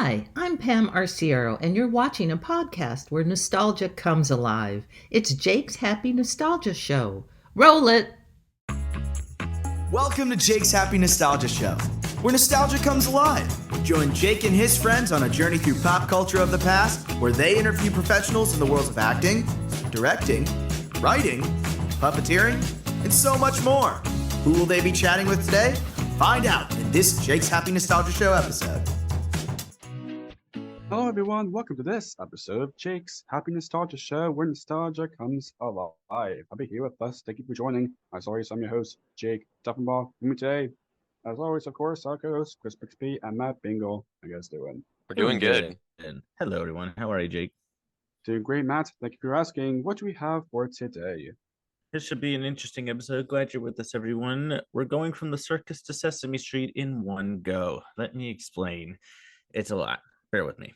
Hi, I'm Pam Arciero, and you're watching a podcast where nostalgia comes alive. It's Jake's Happy Nostalgia Show. Roll it! Welcome to Jake's Happy Nostalgia Show, where nostalgia comes alive. Join Jake and his friends on a journey through pop culture of the past, where they interview professionals in the worlds of acting, directing, writing, puppeteering, and so much more. Who will they be chatting with today? Find out in this Jake's Happy Nostalgia Show episode. Hello everyone, welcome to this episode of Jake's Happy Nostalgia Show, where nostalgia comes alive. I'll be here with us. Thank you for joining. As always, I'm your host, Jake Duffenbach. With me today, as always, of course, our co-hosts, Chris Bixby and Matt Bingle. How you guys doing? We're doing good. And hello everyone, how are you, Jake? Doing great, Matt. Thank you for asking. What do we have for today? This should be an interesting episode. Glad you're with us, everyone. We're going from the circus to Sesame Street in one go. Let me explain. It's a lot. Bear with me.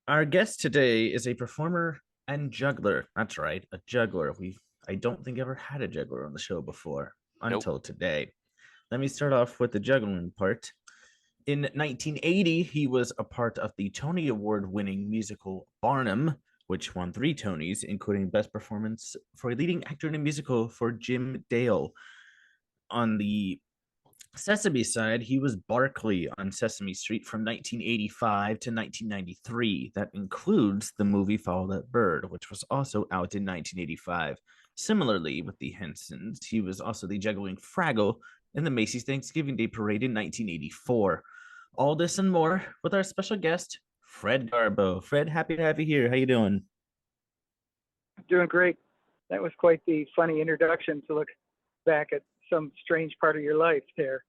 Our guest today is a performer and juggler. That's right, a juggler. I don't think ever had a juggler on the show before until today. Let me start off with the juggling part. In 1980, he was a part of the Tony Award-winning musical Barnum, which won 3 Tonys, including Best Performance for a Leading Actor in a Musical for Jim Dale. On the Sesame side, he was Barkley on Sesame Street from 1985 to 1993. That includes the movie Follow That Bird, which was also out in 1985. Similarly, with the Hensons, he was also the juggling Fraggle in the Macy's Thanksgiving Day Parade in 1984. All this and more with our special guest, Fred Garbo. Fred, happy to have you here. How you doing? Doing great. That was quite the funny introduction to look back at some strange part of your life there.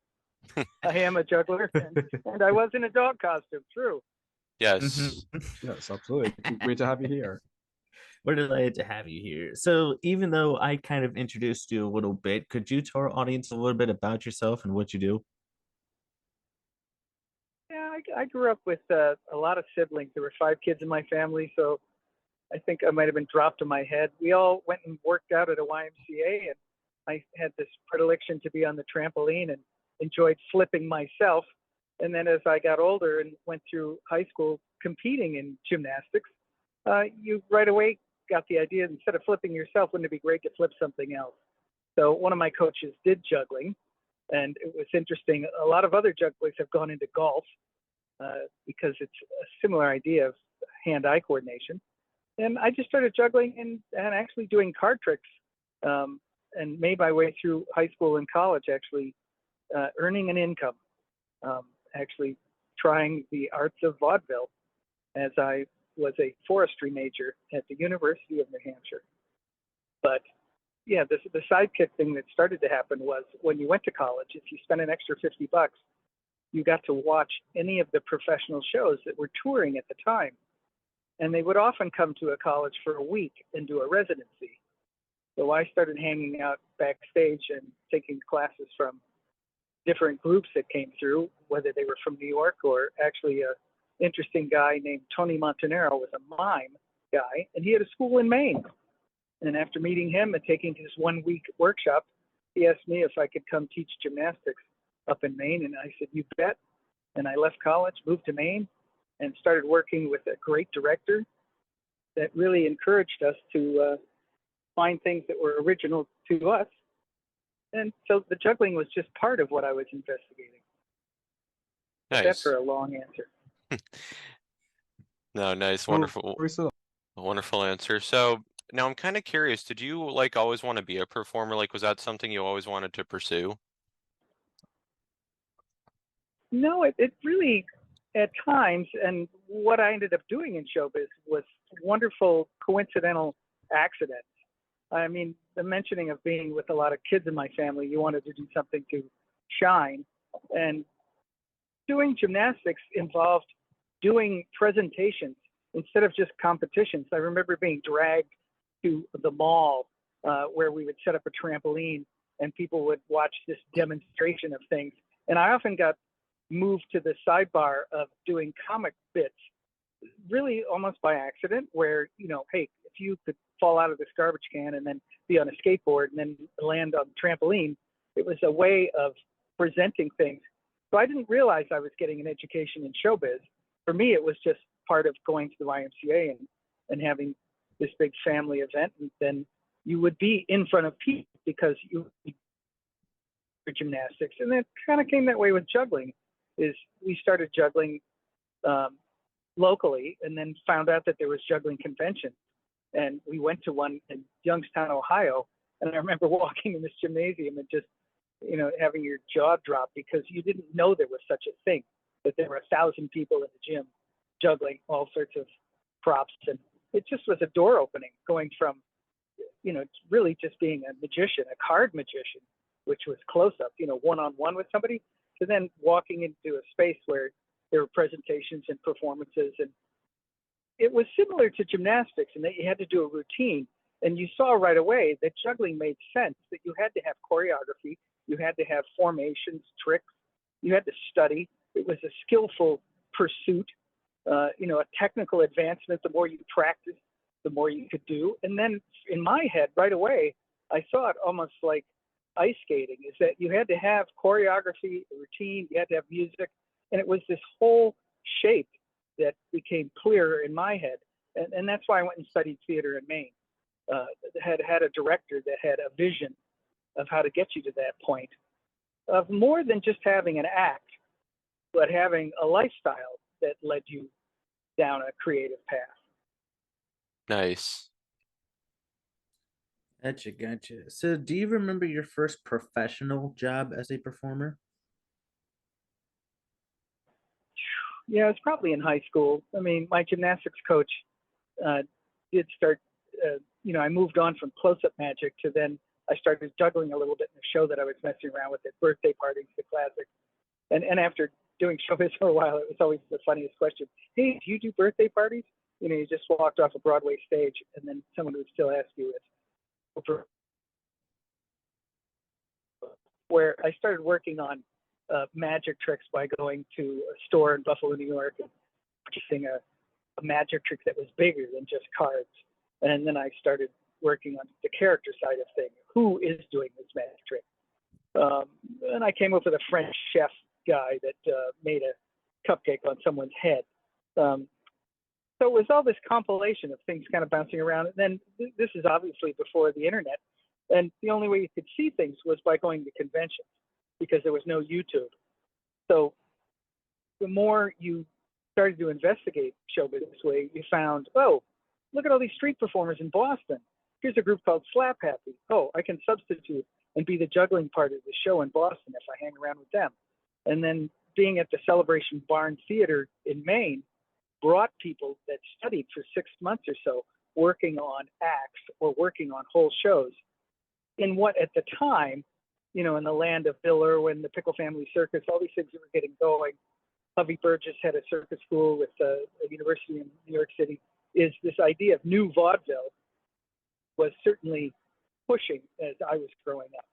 I am a juggler, and I was in a dog costume, true. Yes. Yes, absolutely. Great to have you here. We're delighted to have you here. So even though I kind of introduced you a little bit, could you tell our audience a little bit about yourself and what you do? Yeah, I grew up with a lot of siblings. There were 5 kids in my family, so I think I might have been dropped on my head. We all went and worked out at a YMCA, and I had this predilection to be on the trampoline and enjoyed flipping myself. And then as I got older and went through high school competing in gymnastics, you right away got the idea, instead of flipping yourself, wouldn't it be great to flip something else? So one of my coaches did juggling, and it was interesting. A lot of other jugglers have gone into golf because it's a similar idea of hand-eye coordination. And I just started juggling and actually doing card tricks, and made my way through high school and college, actually earning an income, actually trying the arts of vaudeville, as I was a forestry major at the University of New Hampshire. But yeah, the sidekick thing that started to happen was when you went to college, if you spent an extra $50, you got to watch any of the professional shows that were touring at the time. And they would often come to a college for a week and do a residency. So I started hanging out backstage and taking classes from different groups that came through, whether they were from New York or actually an interesting guy named Tony Montanaro was a mime guy, and he had a school in Maine. And after meeting him and taking his 1-week workshop, he asked me if I could come teach gymnastics up in Maine, and I said, you bet. And I left college, moved to Maine, and started working with a great director that really encouraged us to find things that were original to us. And so the juggling was just part of what I was investigating. Nice. That's for a long answer. No, nice, wonderful, wonderful answer. So now I'm kind of curious, did you always want to be a performer? Was that something you always wanted to pursue? No, it really, at times, and what I ended up doing in showbiz was wonderful coincidental accidents. I mean, the mentioning of being with a lot of kids in my family, you wanted to do something to shine. And doing gymnastics involved doing presentations instead of just competitions. I remember being dragged to the mall where we would set up a trampoline and people would watch this demonstration of things. And I often got moved to the sidebar of doing comic bits, really almost by accident, where, hey, if you could fall out of this garbage can and then be on a skateboard and then land on the trampoline, it was a way of presenting things So I didn't realize I was getting an education in showbiz. For me, it was just part of going to the YMCA and having this big family event. And then you would be in front of people because you for gymnastics. And that kind of came that way with juggling. Is we started juggling locally, and then found out that there was juggling convention. And we went to one in Youngstown, Ohio. And I remember walking in this gymnasium and just, having your jaw drop because you didn't know there was such a thing, that there were 1,000 people in the gym juggling all sorts of props. And it just was a door opening, going from, really just being a magician, a card magician, which was close up, one-on-one with somebody, to then walking into a space where there were presentations and performances. And it was similar to gymnastics in that you had to do a routine. And you saw right away that juggling made sense, that you had to have choreography, you had to have formations, tricks, you had to study. It was a skillful pursuit, a technical advancement. The more you practiced, the more you could do. And then in my head, right away, I saw it almost like ice skating, is that you had to have choreography, a routine, you had to have music. And it was this whole shape that became clearer in my head. And that's why I went and studied theater in Maine. Had a director that had a vision of how to get you to that point of more than just having an act, but having a lifestyle that led you down a creative path. Nice. Gotcha. So do you remember your first professional job as a performer? Yeah, it's probably in high school. I mean, my gymnastics coach did start, I moved on from close-up magic to then I started juggling a little bit in the show that I was messing around with at birthday parties, the classic. And after doing showbiz for a while, it was always the funniest question. Hey, do you do birthday parties? You just walked off a Broadway stage and then someone would still ask you it. Where I started working on magic tricks by going to a store in Buffalo, New York, and purchasing a magic trick that was bigger than just cards. And then I started working on the character side of things. Who is doing this magic trick? And I came up with a French chef guy that made a cupcake on someone's head. So it was all this compilation of things kind of bouncing around. And then this is obviously before the internet. And the only way you could see things was by going to conventions because there was no YouTube. So the more you started to investigate showbiz this way, you found, oh, look at all these street performers in Boston. Here's a group called Slap Happy. Oh, I can substitute and be the juggling part of the show in Boston if I hang around with them. And then being at the Celebration Barn Theater in Maine brought people that studied for 6 months or so working on acts or working on whole shows in what at the time, in the land of Bill Irwin, the Pickle Family Circus, all these things that were getting going. Hovey Burgess had a circus school with a university in New York City. Is this idea of new vaudeville was certainly pushing as I was growing up,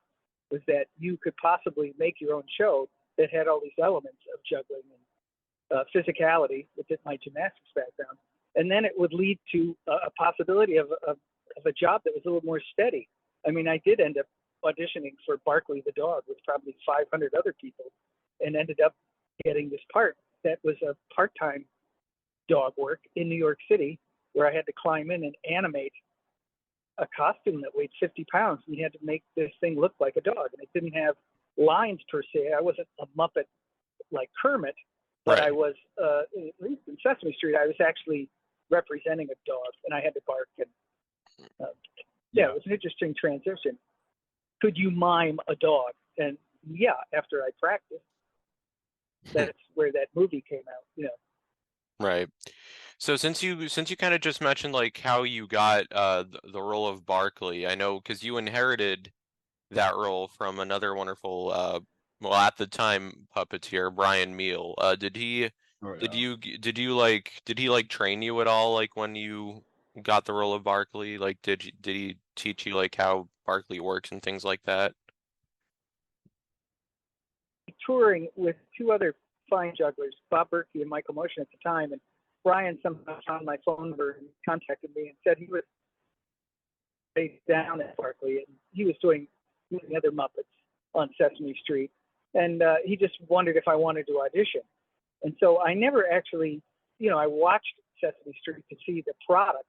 was that you could possibly make your own show that had all these elements of juggling and physicality within my gymnastics background. And then it would lead to a possibility of a job that was a little more steady. I mean, I did end up auditioning for Barkley the dog with probably 500 other people and ended up getting this part that was a part-time dog work in New York City where I had to climb in and animate a costume that weighed 50 pounds. And you had to make this thing look like a dog. And it didn't have lines per se. I wasn't a Muppet like Kermit, but right. I was, at least in Sesame Street, I was actually representing a dog and I had to bark. And it was an interesting transition. Could you mime a dog? And yeah, after I practiced, that's where that movie came out, Right. So since you kind of just mentioned like how you got the role of Barkley, I know because you inherited that role from another wonderful well at the time puppeteer, Brian Meal. Did he train you at all like when you got the role of Barkley? Like did he teach you like how Barkley works and things like that? Touring with two other fine jugglers, Bob Berkey and Michael Motion at the time, and Brian somehow found my phone number and contacted me and said he was based down at Barkley and he was doing the other Muppets on Sesame Street. and he just wondered if I wanted to audition. And so I never actually, I watched Sesame Street to see the product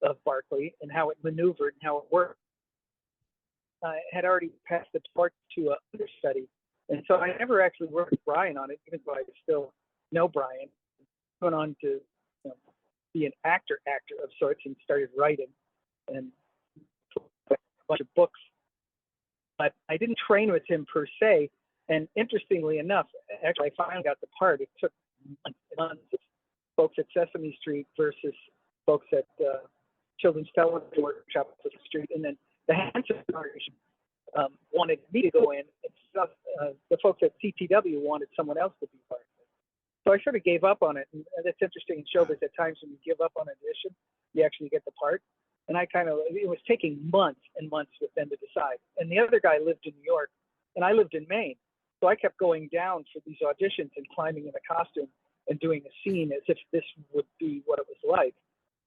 of Barkley and how it maneuvered and how it worked. I had already passed the torch to a understudy, and so I never actually worked with Brian on it, even though I still know Brian. Went on to be an actor of sorts and started writing and a bunch of books. But I didn't train with him per se. And interestingly enough, actually, I finally got the part. It took months. Folks at Sesame Street versus folks at Children's Television Workshop at Sesame Street, and then the Hanson Foundation wanted me to go in, and stuff, the folks at CTW wanted someone else to be part of it. So I sort of gave up on it, and it's interesting in showbiz at times when you give up on an audition, you actually get the part. And it was taking months and months with them to decide. And the other guy lived in New York, and I lived in Maine. So I kept going down for these auditions and climbing in a costume and doing a scene as if this would be what it was like.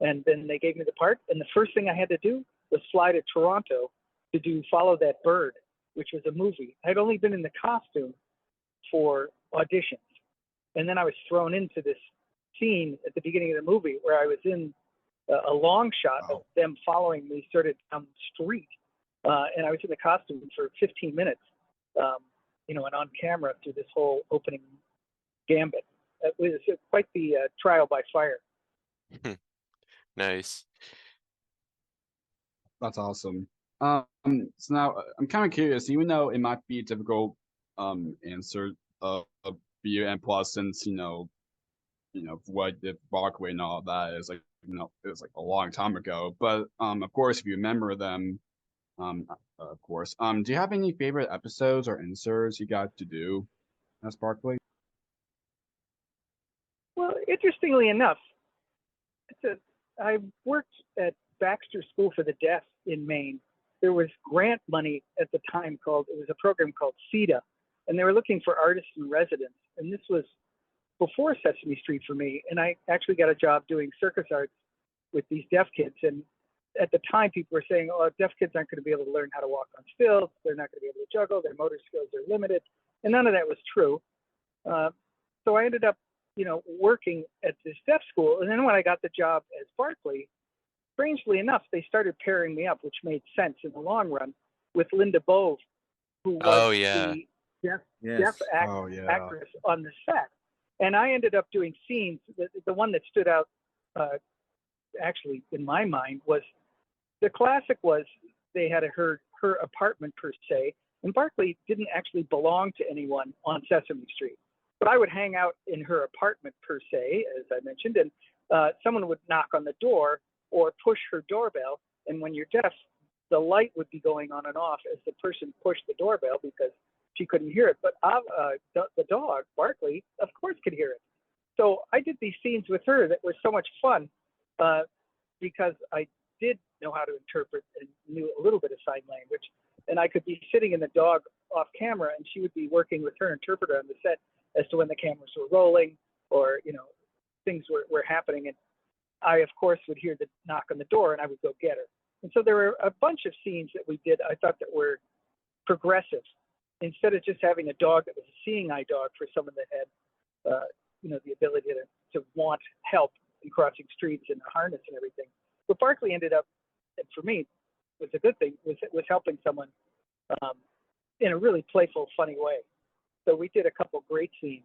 And then they gave me the part, and the first thing I had to do was fly to Toronto to do Follow That Bird, which was a movie. I'd only been in the costume for auditions. And then I was thrown into this scene at the beginning of the movie where I was in a long shot of them following me sort of down the street. And I was in the costume for 15 minutes, and on camera through this whole opening gambit. It was quite the trial by fire. Nice. That's awesome. So now I'm kind of curious, even though it might be a difficult answer for you, and plus since what did Broadway and all that is like, it was like a long time ago. But of course, if you remember them, of course. Do you have any favorite episodes or inserts you got to do as Barkley? Well, interestingly enough, I worked at Baxter School for the Deaf in Maine. There was grant money at the time it was a program called CETA, and they were looking for artists in residence. And this was before Sesame Street for me. And I actually got a job doing circus arts with these deaf kids. And at the time, people were saying, oh, deaf kids aren't going to be able to learn how to walk on stilts. They're not going to be able to juggle. Their motor skills are limited. And none of that was true. So I ended up, working at this deaf school. And then when I got the job as Barkley, strangely enough, they started pairing me up, which made sense in the long run, with Linda Bove, who was the deaf actress on the set. And I ended up doing scenes. The one that stood out, actually, in my mind, was the classic was they had her apartment per se, and Barkley didn't actually belong to anyone on Sesame Street. But I would hang out in her apartment per se, as I mentioned, and someone would knock on the door or push her doorbell. And when you're deaf, the light would be going on and off as the person pushed the doorbell because she couldn't hear it. But the dog, Barkley, of course could hear it. So I did these scenes with her that were so much fun because I did know how to interpret and knew a little bit of sign language. And I could be sitting in the dog off camera, and she would be working with her interpreter on the set as to when the cameras were rolling or, things were happening. And I, of course, would hear the knock on the door, and I would go get her. And so there were a bunch of scenes that we did, I thought, that were progressive. Instead of just having a dog that was a seeing eye dog for someone that had, the ability to want help in crossing streets and a harness and everything. But Barkley ended up, and for me, was a good thing, was helping someone in a really playful, funny way. So we did a couple great scenes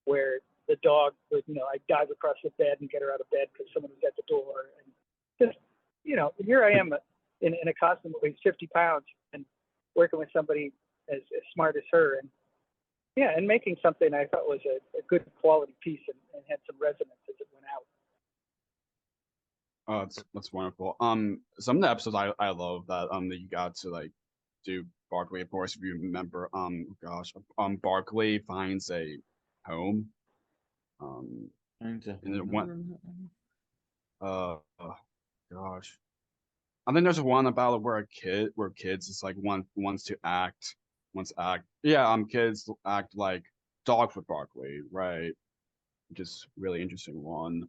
where the dog would, I'd dive across the bed and get her out of bed because someone was at the door. And just, here I am in a costume that weighs 50 pounds and working with somebody as smart as her. And making something I thought was a good quality piece and had some resonance as it went out. Oh, that's wonderful. Some of the episodes I love that that you got to like do Barkley, of course, if you remember. Barkley finds a home. And then one. Gosh, I think there's one about where kids is like wants to act. Kids act like dogs with Barkley, right? Which is really interesting one.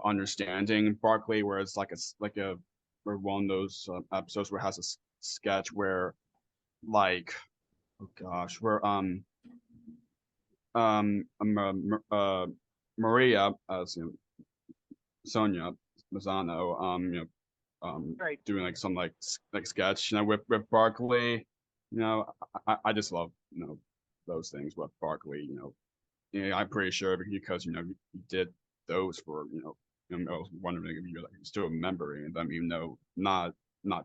Understanding Barkley, where it's like where one of those episodes where it has a sketch where like Oh gosh, we're Maria, Sonia Mazzano, Right. doing like some like sketch, with Barkley. I just love those things with Barkley. I'm pretty sure because he did those for I was wondering if you're still remembering them, even though not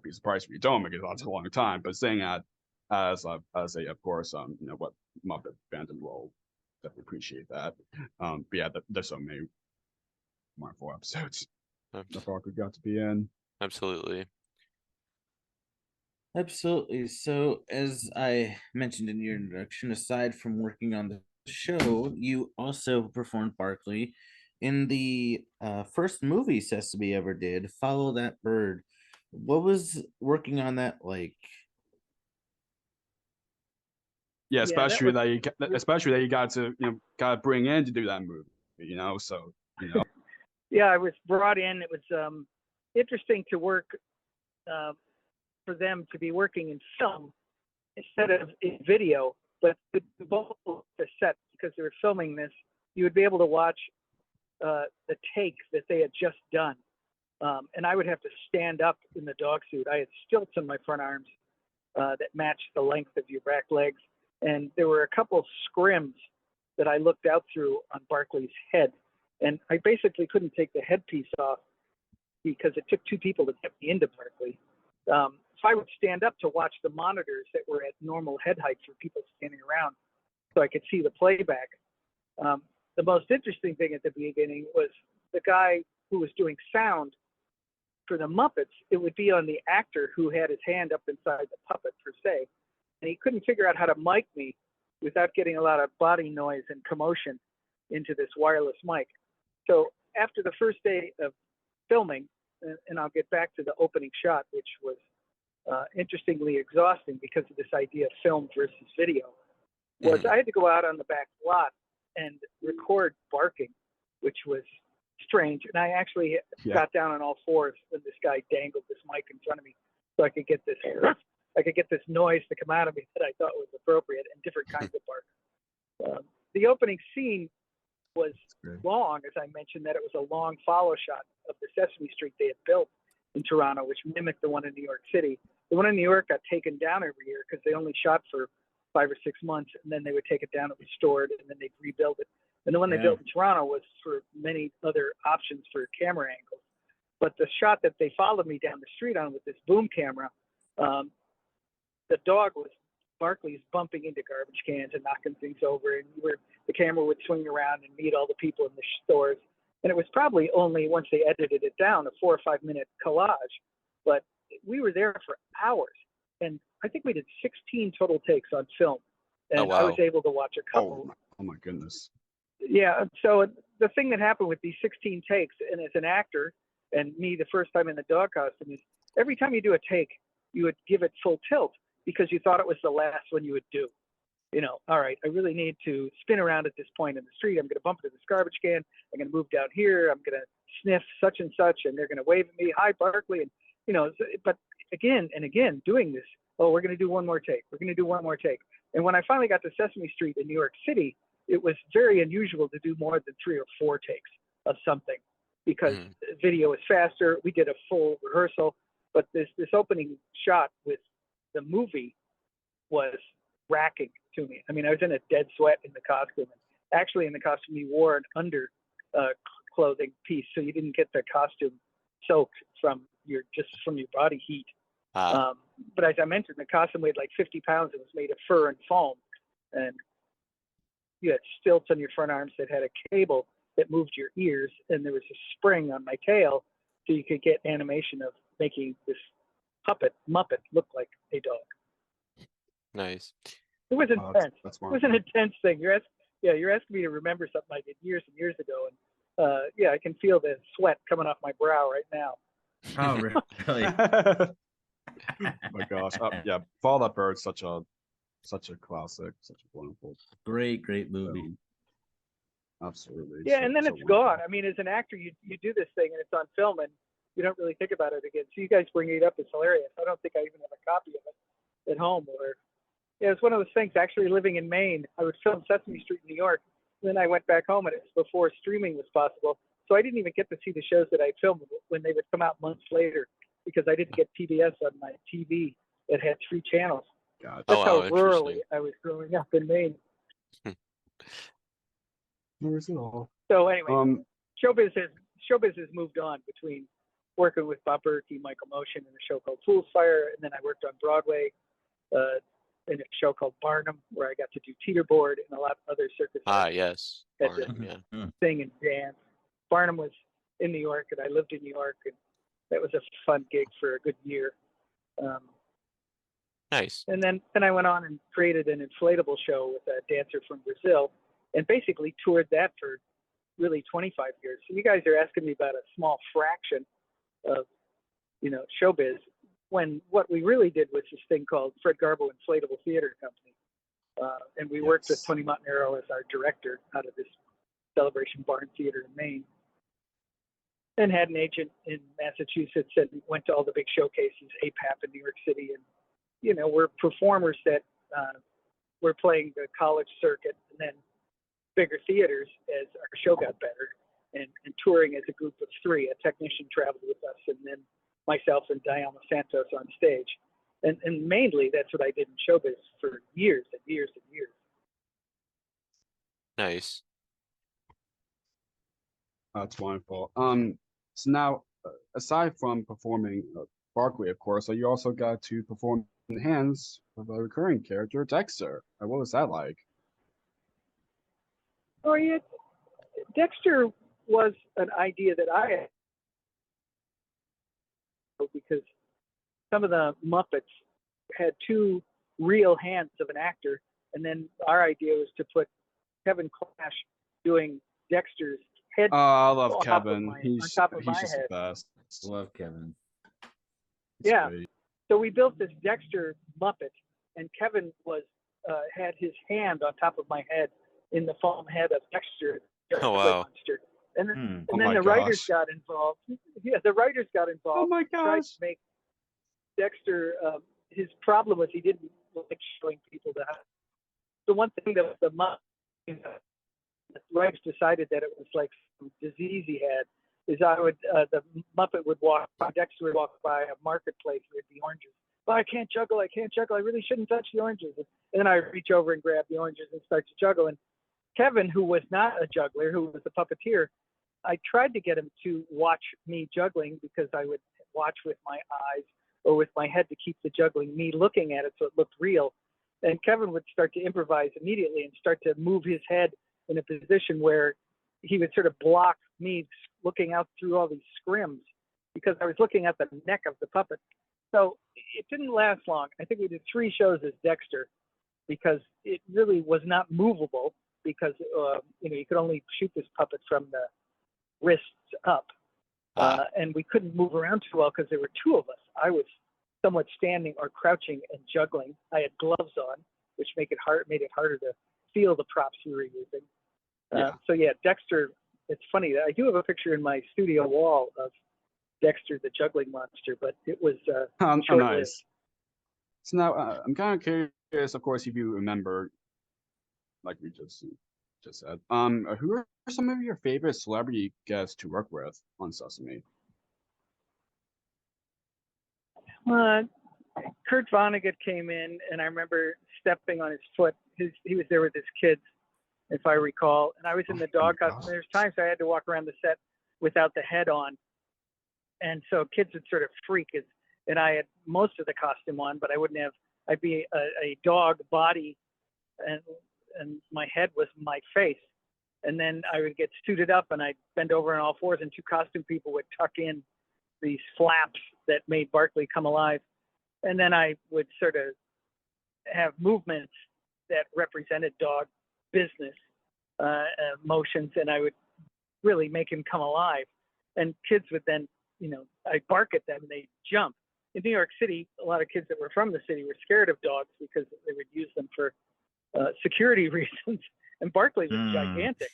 be surprised if you don't, because that's a long time. But saying that as a of course what Muppet fandom will definitely appreciate that. But yeah, there's so many wonderful episodes that Barkley got to be in. Absolutely. Absolutely. So, as I mentioned in your introduction, aside from working on the show, you also performed Barkley in the first movie Sesame ever did, Follow That Bird. What was working on that like? Yeah, Yeah, that was. especially that you got to got to bring in to do that movie. So Yeah, I was brought in. It was interesting to work for them to be working in film instead of in video, but to do both the sets because they were filming this. You would be able to watch the take that they had just done, and I would have to stand up in the dog suit. I had stilts on my front arms that matched the length of your back legs, and there were a couple of scrims that I looked out through on Barkley's head, and I basically couldn't take the headpiece off because it took two people to get me into Barkley. So I would stand up to watch the monitors that were at normal head height for people standing around so I could see the playback. The most interesting thing at the beginning was the guy who was doing sound for the Muppets. It would be on the actor who had his hand up inside the puppet per se, and he couldn't figure out how to mic me without getting a lot of body noise and commotion into this wireless mic. So after the first day of filming, and I'll get back to the opening shot, which was interestingly exhausting because of this idea of film versus video, was I had to go out on the back lot and record barking, which was strange. And I actually got down on all fours when this guy dangled this mic in front of me so I could get this noise to come out of me that I thought was appropriate, and different kinds of bark. The opening scene was long, as I mentioned, that it was a long follow shot of the Sesame Street they had built in Toronto, which mimicked the one in New York City. The one in New York got taken down every year because they only shot for 5 or 6 months, and then they would take it down, it was stored, and then they'd rebuild it. And the one they built in Toronto was for many other options for camera angles. But the shot that they followed me down the street on with this boom camera, the dog was Barkley's bumping into garbage cans and knocking things over, and the camera would swing around and meet all the people in the stores. And it was probably only, once they edited it down, a 4 or 5 minute collage. But we were there for hours. And I think we did 16 total takes on film. And Oh, wow. I was able to watch a couple. Oh my goodness. Yeah. So the thing that happened with these 16 takes, and as an actor, and me the first time in the dog costume, is every time you do a take, you would give it full tilt because you thought it was the last one you would do. All right, I really need to spin around at this point in the street. I'm going to bump into this garbage can. I'm going to move down here. I'm going to sniff such and such, and they're going to wave at me. Hi, Barkley. And, but again and again, doing this, we're going to do one more take. We're going to do one more take. And when I finally got to Sesame Street in New York City, it was very unusual to do more than 3 or 4 takes of something because video is faster. We did a full rehearsal, but this opening shot with the movie was racking to me. I mean, I was in a dead sweat in the costume. And actually, in the costume, you wore an under clothing piece, so you didn't get the costume soaked from your body heat. But as I mentioned, the costume weighed like 50 pounds. It was made of fur and foam, and you had stilts on your front arms that had a cable that moved your ears, and there was a spring on my tail, so you could get animation of making this Muppet look like a dog. Nice. It was intense. That's it was an intense thing. You're asking me to remember something I did years and years ago, and I can feel the sweat coming off my brow right now. Oh, really? Oh my gosh. Follow That Bird, such a classic, such a wonderful, great movie. Absolutely. Yeah, and then it's gone. I mean, as an actor, you do this thing and it's on film, and you don't really think about it again. So you guys bringing it up is hilarious. I don't think I even have a copy of it at home, or Yeah, it's one of those things. Actually, living in Maine, I would film Sesame Street in New York. Then I went back home, and it was before streaming was possible. So I didn't even get to see the shows that I filmed when they would come out months later because I didn't get PBS on my TV that had 3 channels. God. That's how interesting. rurally I was growing up in Maine. Where's it all? So anyway, showbiz has moved on between working with Bob Berkey, Michael Motion in a show called Foolsfire, and then I worked on Broadway in a show called Barnum, where I got to do teeterboard and a lot of other circus. Yes. Had Barnum, to yeah. sing and dance. Barnum was in New York, and I lived in New York, and that was a fun gig for a good year. Nice. And then I went on and created an inflatable show with a dancer from Brazil, and basically toured that for really 25 years. So you guys are asking me about a small fraction of, showbiz, when what we really did was this thing called Fred Garbo Inflatable Theater Company. And we worked with Tony Montanaro as our director out of this Celebration Barn Theater in Maine, and had an agent in Massachusetts and went to all the big showcases, APAP in New York City. And, we're performers that were playing the college circuit and then bigger theaters as our show got better, and touring as a group of 3. A technician traveled with us, and then myself and Diana Santos on stage. And mainly that's what I did in showbiz for years and years and years. Nice. That's wonderful. So now, aside from performing Barkley, of course, so you also got to perform in the hands of a recurring character, Dexter. What was that like? Oh, yeah. Dexter was an idea that I had, because some of the Muppets had 2 real hands of an actor, and then our idea was to put Kevin Clash doing Dexter's head. Oh, I love on top of Kevin. on He's top of my just the head. best. Love Kevin. He's Yeah. great. So we built this Dexter Muppet, and Kevin was had his hand on top of my head in the foam head of Dexter, the Oh, toy wow. monster. And then, Oh and then my the writers gosh. got involved. Yeah, the writers got involved. Oh my Tried gosh. to make Dexter. His problem was he didn't like showing people that. The one thing that the Muppet, the writers decided that it was like some disease he had. Is the Muppet would Dexter would walk by a marketplace with the oranges. Well, I can't juggle. I really shouldn't touch the oranges. And then I would reach over and grab the oranges and start to juggle. And Kevin, who was not a juggler, who was a puppeteer, I tried to get him to watch me juggling, because I would watch with my eyes or with my head to keep the juggling, me looking at it so it looked real. And Kevin would start to improvise immediately and start to move his head in a position where he would sort of block me looking out through all these scrims, because I was looking at the neck of the puppet. So it didn't last long. I think we did 3 shows as Dexter, because it really was not movable, because you could only shoot this puppet from the wrists up, and we couldn't move around too well because there were 2 of us. I was somewhat standing or crouching and juggling. I had gloves on, which made it harder to feel the props we were using. So yeah, Dexter. It's funny that I do have a picture in my studio wall of Dexter, the juggling monster, but it was short-lived. Nice. So now, I'm kind of curious, of course, if you remember, like we just said, who are some of your favorite celebrity guests to work with on Sesame? Kurt Vonnegut came in, and I remember stepping on his foot. He was there with his kids, if I recall, and I was in the dog costume. There's times I had to walk around the set without the head on, and so kids would sort of freak, and I had most of the costume on, but I wouldn't have. I'd be a dog body, and my head was my face, and then I would get suited up, and I'd bend over on all fours, and 2 costume people would tuck in these flaps that made Barkley come alive, and then I would sort of have movements that represented dog business motions, and I would really make him come alive. And kids would then, I'd bark at them and they'd jump. In New York City, a lot of kids that were from the city were scared of dogs because they would use them for security reasons. And Barkley was gigantic.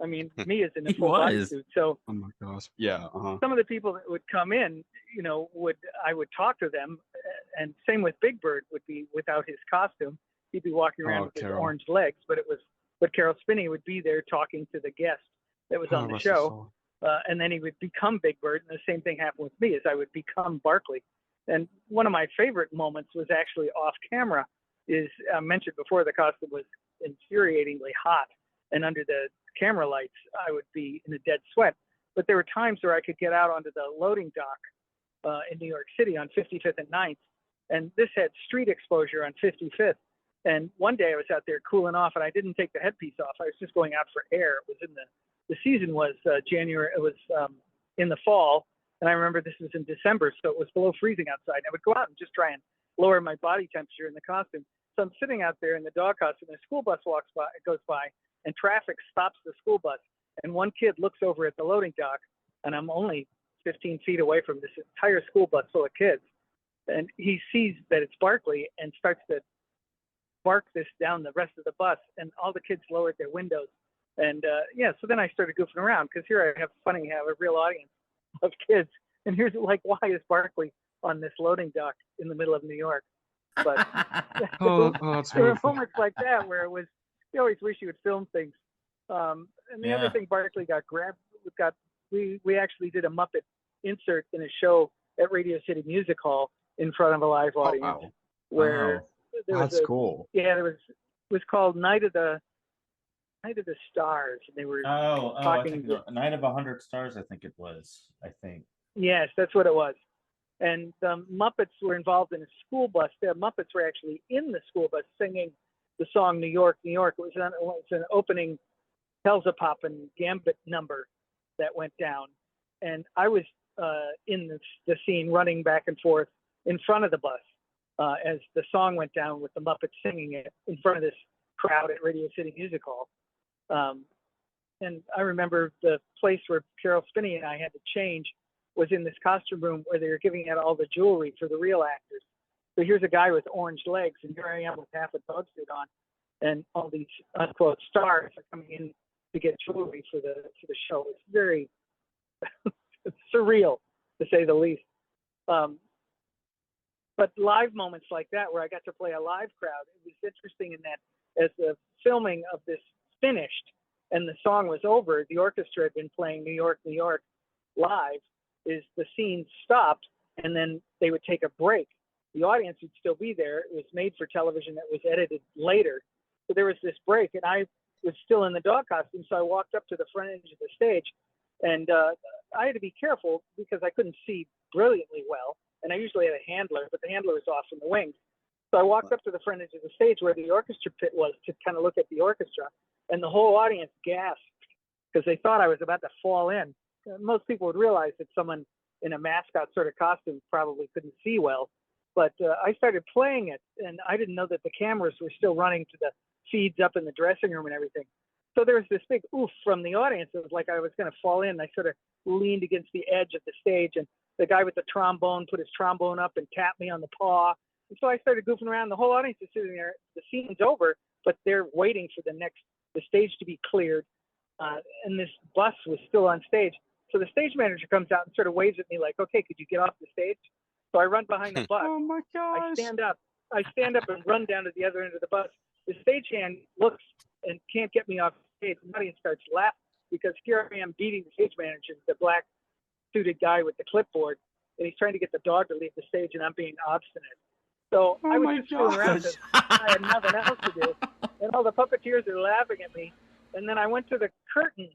I mean, me as in a full bodysuit. So, oh my gosh, yeah. Some of the people that would come in, I would talk to them, and same with Big Bird would be without his costume, He'd be walking around with his orange legs, but Carol Spinney would be there talking to the guest that was on the show. And then he would become Big Bird, and the same thing happened with me, as I would become Barkley. And one of my favorite moments was actually off camera. I mentioned before, the costume was infuriatingly hot, and under the camera lights, I would be in a dead sweat. But there were times where I could get out onto the loading dock in New York City on 55th and 9th, and this had street exposure on 55th. And one day I was out there cooling off, and I didn't take the headpiece off. I was just going out for air. It was in the season was January. It was in the fall, and I remember this was in December, so it was below freezing outside. I would go out and just try and lower my body temperature in the costume. So I'm sitting out there in the dog costume, and a school bus goes by, and traffic stops the school bus. And one kid looks over at the loading dock, and I'm only 15 feet away from this entire school bus full of kids. And he sees that it's Barkley and starts to bark this down the rest of the bus, and all the kids lowered their windows. And so then I started goofing around, because here I have a real audience of kids. And here's like, why is Barkley on this loading dock in the middle of New York? But there were moments like that where you always wish you would film things. And the other thing, Barkley got grabbed. We actually did a Muppet insert in a show at Radio City Music Hall in front of a live audience, where there was cool. Yeah, it was called Night of the Stars, and they were talking. Night of 100 Stars, I think it was. Yes, that's what it was. And the Muppets were involved in a school bus. The Muppets were actually in the school bus singing the song "New York, New York." It was an opening Pop and Gambit number that went down, and I was in the scene running back and forth in front of the bus as the song went down, with the Muppets singing it in front of this crowd at Radio City Music Hall. And I remember the place where Carol Spinney and I had to change was in this costume room where they were giving out all the jewelry for the real actors. So here's a guy with orange legs, and here I am with half a dog suit on, and all these unquote stars are coming in to get jewelry for the show. It's very surreal, to say the least. But live moments like that, where I got to play a live crowd, it was interesting in that as the filming of this finished and the song was over, the orchestra had been playing New York, New York live, is the scene stopped, and then they would take a break. The audience would still be there. It was made for television that was edited later. So there was this break, and I was still in the dog costume, so I walked up to the front edge of the stage, and I had to be careful because I couldn't see brilliantly well, and I usually had a handler, but the handler was off in the wings. So I walked up to the front edge of the stage where the orchestra pit was to kind of look at the orchestra, and the whole audience gasped because they thought I was about to fall in. Most people would realize that someone in a mascot sort of costume probably couldn't see well, but I started playing it, and I didn't know that the cameras were still running to the feeds up in the dressing room and everything. So there was this big oof from the audience. It was like I was going to fall in. I sort of leaned against the edge of the stage, and the guy with the trombone put his trombone up and tapped me on the paw. And so I started goofing around. The whole audience is sitting there. The scene's over, but they're waiting for the stage to be cleared. And this bus was still on stage. So the stage manager comes out and sort of waves at me like, okay, could you get off the stage? So I run behind the bus. Oh my gosh. I stand up and run down to the other end of the bus. The stagehand looks and can't get me off the stage. The audience starts laughing because here I am beating the stage manager, the black suited guy with the clipboard, and he's trying to get the dog to leave the stage, and I'm being obstinate. So I was just fooling around because I had nothing else to do. And all the puppeteers are laughing at me. And then I went to the curtain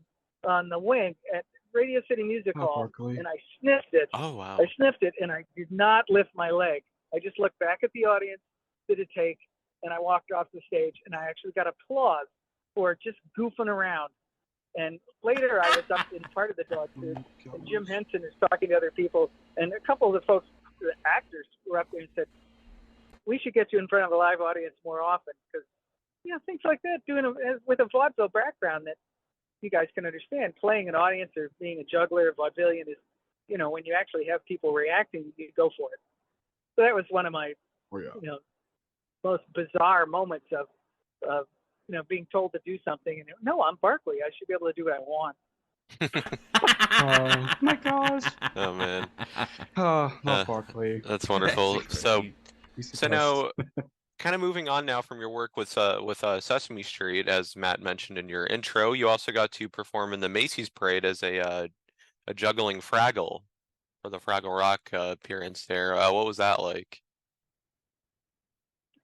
on the wing at Radio City Music Hall, and I sniffed it. Oh, wow. I sniffed it, and I did not lift my leg. I just looked back at the audience, did a take, and I walked off the stage, and I actually got applause for just goofing around. And later I was up in part of the dog suit, and Jim Henson is talking to other people, and a couple of the folks, the actors, were up there and said, we should get you in front of a live audience more often, because, things like that, doing it with a vaudeville background that you guys can understand. Playing an audience or being a juggler or vaudevillian is, when you actually have people reacting, you go for it. So that was one of my, most bizarre moments of being told to do something. And no, I'm Barkley. I should be able to do what I want. Oh my gosh. Oh, man. Oh, not Barkley. That's wonderful. So now kind of moving on now from your work with Sesame Street, as Matt mentioned in your intro, you also got to perform in the Macy's parade as a juggling Fraggle for the Fraggle Rock appearance there. What was that like?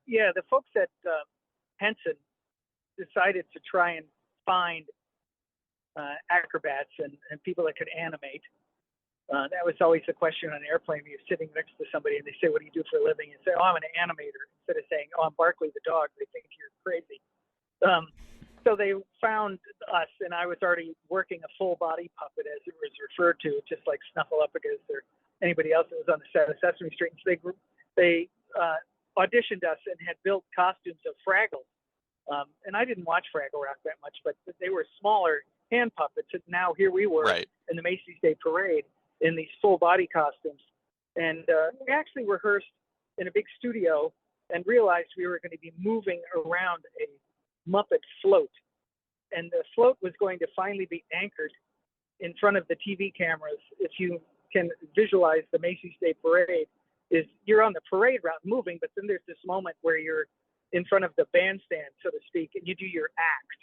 Yeah, the folks at Henson decided to try and find acrobats and people that could animate. That was always the question on an airplane when you're sitting next to somebody and they say, "What do you do for a living?" And say, "Oh, I'm an animator." Instead of saying, "Oh, I'm Barkley the dog," they think you're crazy. So they found us, and I was already working a full body puppet, as it was referred to, just like Snuffleupagus or anybody else that was on the set of Sesame Street. And so they auditioned us and had built costumes of Fraggles. And I didn't watch Fraggle Rock that much, but they were smaller hand puppets. And now here we were in the Macy's Day Parade in these full body costumes. And we actually rehearsed in a big studio and realized we were going to be moving around a Muppet float. And the float was going to finally be anchored in front of the TV cameras. If you can visualize the Macy's Day Parade, is you're on the parade route moving, but then there's this moment where you're in front of the bandstand, so to speak, and you do your act.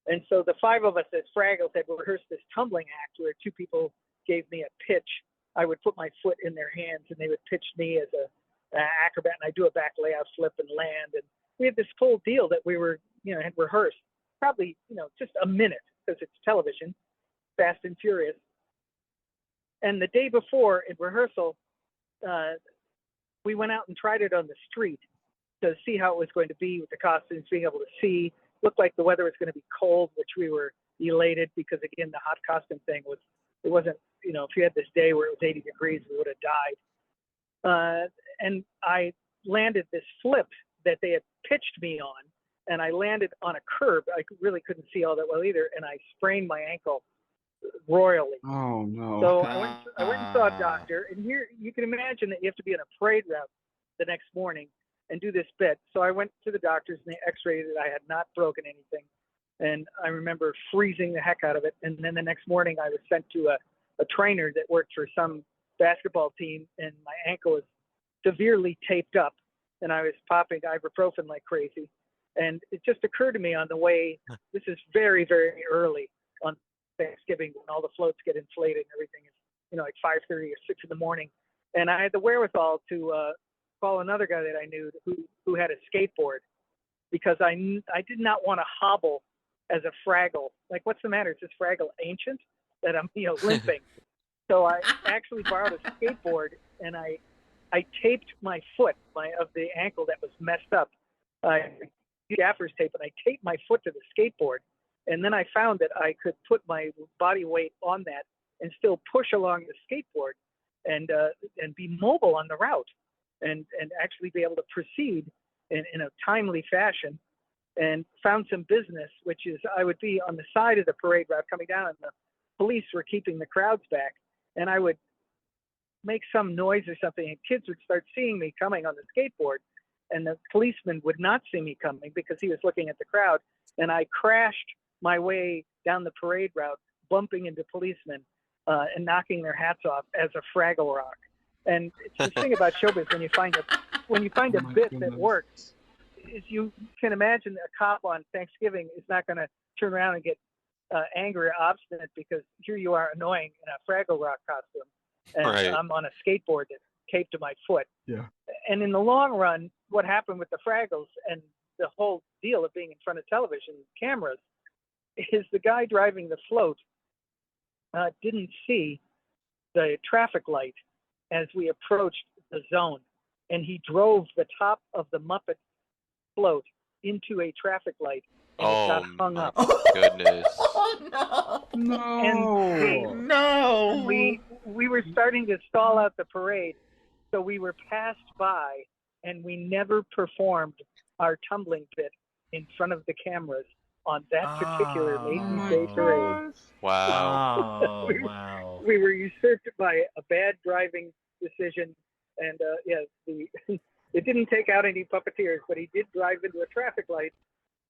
And so the five of us as Fraggles had rehearsed this tumbling act where two people gave me a pitch. I would put my foot in their hands and they would pitch me as an acrobat, and I'd do a back layout flip and land. And we had this whole deal that we were, had rehearsed probably, just a minute because it's television, Fast and Furious. And the day before in rehearsal, we went out and tried it on the street to see how it was going to be with the costumes, being able to see. Looked like the weather was going to be cold, which we were elated because, again, the hot costume thing it wasn't, if you had this day where it was 80 degrees, we would have died. And I landed this flip that they had pitched me on, and I landed on a curb. I really couldn't see all that well either, and I sprained my ankle royally. Oh, no. So I went and saw a doctor, and here you can imagine that you have to be on a parade route the next morning and do this bit. So I went to the doctors, and they x-rayed it. I had not broken anything. And I remember freezing the heck out of it. And then the next morning I was sent to a trainer that worked for some basketball team, and my ankle was severely taped up, and I was popping ibuprofen like crazy. And it just occurred to me on the way, this is very, very early on Thanksgiving when all the floats get inflated and everything is, like 5:30 or 6 in the morning. And I had the wherewithal to call another guy that I knew who had a skateboard, because I did not want to hobble as a Fraggle. Like, what's the matter? Is this Fraggle ancient that I'm, limping? So I actually borrowed a skateboard, and I taped my foot of the ankle that was messed up. Gaffer's tape, and I taped my foot to the skateboard. And then I found that I could put my body weight on that and still push along the skateboard and be mobile on the route and actually be able to proceed in a timely fashion, and found some business, which is I would be on the side of the parade route coming down, and the police were keeping the crowds back, and I would make some noise or something, and kids would start seeing me coming on the skateboard, and the policeman would not see me coming because he was looking at the crowd, and I crashed my way down the parade route, bumping into policemen and knocking their hats off as a Fraggle Rock. And it's the thing about showbiz, when you find a bit that works, is you can imagine a cop on Thanksgiving is not going to turn around and get angry or obstinate because here you are annoying in a Fraggle Rock costume, and I'm on a skateboard that's taped to my foot. Yeah. And in the long run, what happened with the Fraggles and the whole deal of being in front of television cameras is the guy driving the float didn't see the traffic light as we approached the zone, and he drove the top of the Muppet float into a traffic light, and it got hung up. Goodness. Oh, No. no. We were starting to stall out the parade, so we were passed by, and we never performed our tumbling bit in front of the cameras on that particular Macy's Day Parade. Wow. Wow. We were usurped by a bad driving decision, and it didn't take out any puppeteers, but he did drive into a traffic light.